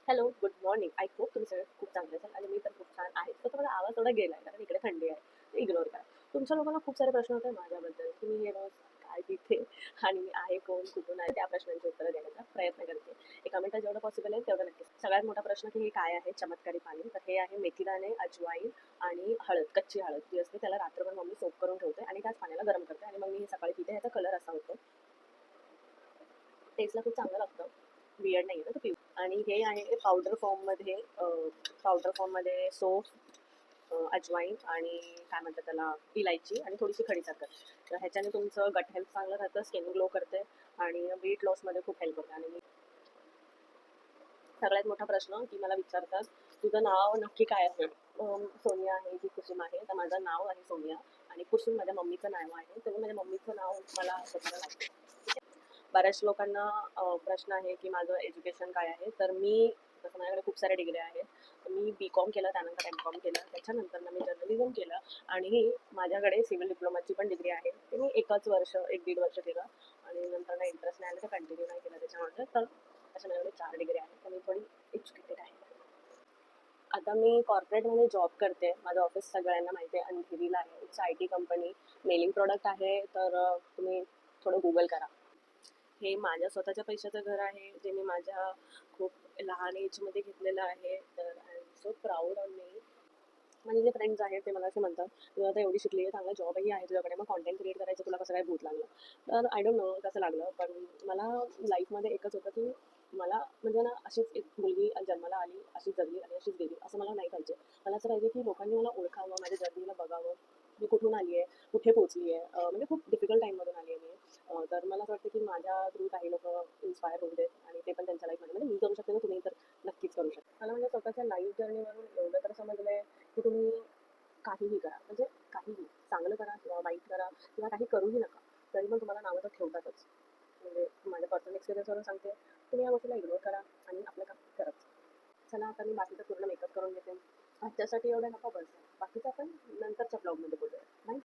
Hello, good morning. I hope तुम्ही सगळे खूप चांगले असाल आणि मी पण खूप छान आहे. तर तुम्हाला आवाज थोडा गेला आहे कारण इकडे थंडी आहे. इग्नोर करा. तुमच्या लोकांना खूप सारे प्रश्न होते माझ्याबद्दल, की मी हे रोज काय तिथे आणि मी आहे कोण, कुठून आहे, त्या प्रश्नांची उत्तरं देण्याचा प्रयत्न करते. एका मिनिटात जेवढं पॉसिबल आहे तेवढं नक्कीच. सगळ्यात मोठा प्रश्न की हे काय आहे चमत्कारी पाणी? तर हे आहे मेथीदाणे, अजवाईन आणि हळद, कच्ची हळद जी असते त्याला रात्रभर मम्मी सोक करून ठेवते आणि त्याच पाण्याला गरम करते आणि मग मी हे सकाळी पिते. ह्याचा कलर असा होतो. टेस्टला खूप चांगलं लागतं. बियर्ड नाही आहे ना पिऊ. आणि हे आहे पावडर फॉर्ममध्ये सोफ, अजवाईन आणि काय म्हणतात त्याला इलायची आणि थोडीशी खडी साखर. तर ह्याच्याने तुमचं गट हेल्थ चांगलं राहतं, स्किन ग्लो करते आणि वेट लॉसमध्ये खूप हेल्प होते. आणि मी सगळ्यात मोठा प्रश्न की मला विचारतात, तुझं नाव नक्की काय आहे? सोनिया आहे की कुसुम आहे? तर माझं नाव आहे सोनिया आणि कुसुम माझ्या मम्मीचं नाव आहे. तर माझ्या मम्मीचं नाव मला स्वतःला लागतं. बऱ्याच लोकांना प्रश्न आहे की माझं एज्युकेशन काय आहे? तर मी तसं माझ्याकडे खूप साऱ्या डिग्र्या आहेत. मी बी-कॉम केलं, त्यानंतर एम-कॉम केलं, त्याच्यानंतर मी जर्नलिझम केलं आणि माझ्याकडे सिव्हिल डिप्लोमाची पण डिग्री आहे. ते मी एकच वर्ष, 1-1.5 वर्ष केलं आणि नंतर इंटरेस्ट नाही आला तर कंटिन्यू नाही केलं त्याच्यामध्ये. तर अशा माझ्याकडे 4 डिग्री आहेत. तर मी थोडी एज्युकेटेड आहे. आता मी कॉर्पोरेटमध्ये जॉब करते. माझं ऑफिस सगळ्यांना माहिती आहे, अंधेरीला आहे. It's I T company. Mailing product आहे. तर तुम्ही थोडं गुगल करा. हे माझ्या स्वतःच्या पैशाचं घर आहे, जे मी माझ्या खूप लहान एजमध्ये घेतलेलं आहे. तर I am so proud on me. माझे जे फ्रेंड्स आहेत ते मला असे म्हणतात, "तू आता एवढी शिकली आहे, चांगला जॉबही आहे तुझ्याकडे, मग कंटेंट क्रिएट करायचं तुला कसं काय भूत लागलं?" तर आय डोंट नो कसं लागलं, पण मला लाईफमध्ये एकच होतं की मला म्हणजे ना अशीच एक मुलगी जन्माला आली, अशीच जगली आणि अशीच गेली असं मला नाही पाहिजे. मला असं पाहिजे की लोकांनी मला ओळखावं, माझ्या जर्नीला बघावं, मी कुठून आली आहे, कुठे पोहोचली आहे. म्हणजे खूप डिफिकल्ट टाईममधून आली आहे मी. तर मला असं वाटतं की माझ्या थ्रू काही लोकं इन्स्पायर होऊ देत आणि ते पण त्यांच्या लाईफमध्ये म्हणजे मी करू शकते तर तुम्ही तर नक्कीच करू शकता. मला म्हणजे स्वतःच्या लाईफ जर्नीवरून एवढं तर समजलंय की तुम्ही काहीही करा, म्हणजे काहीही, चांगलं करा किंवा वाईट करा किंवा काही करूही नका, तरी पण तुम्हाला नावं तर ठेवतातच. म्हणजे माझ्या पर्सनल एक्सपिरियन्सवरून सांगते, तुम्ही या गोष्टीला इग्नोर करा आणि आपलं काम करत. चला आता मी बाकीचा पूर्ण मेकअप करून घेते. आजच्यासाठी एवढं नका बस. बाकीचं आपण नंतरच्या ब्लॉगमध्ये बोलूया. बाय.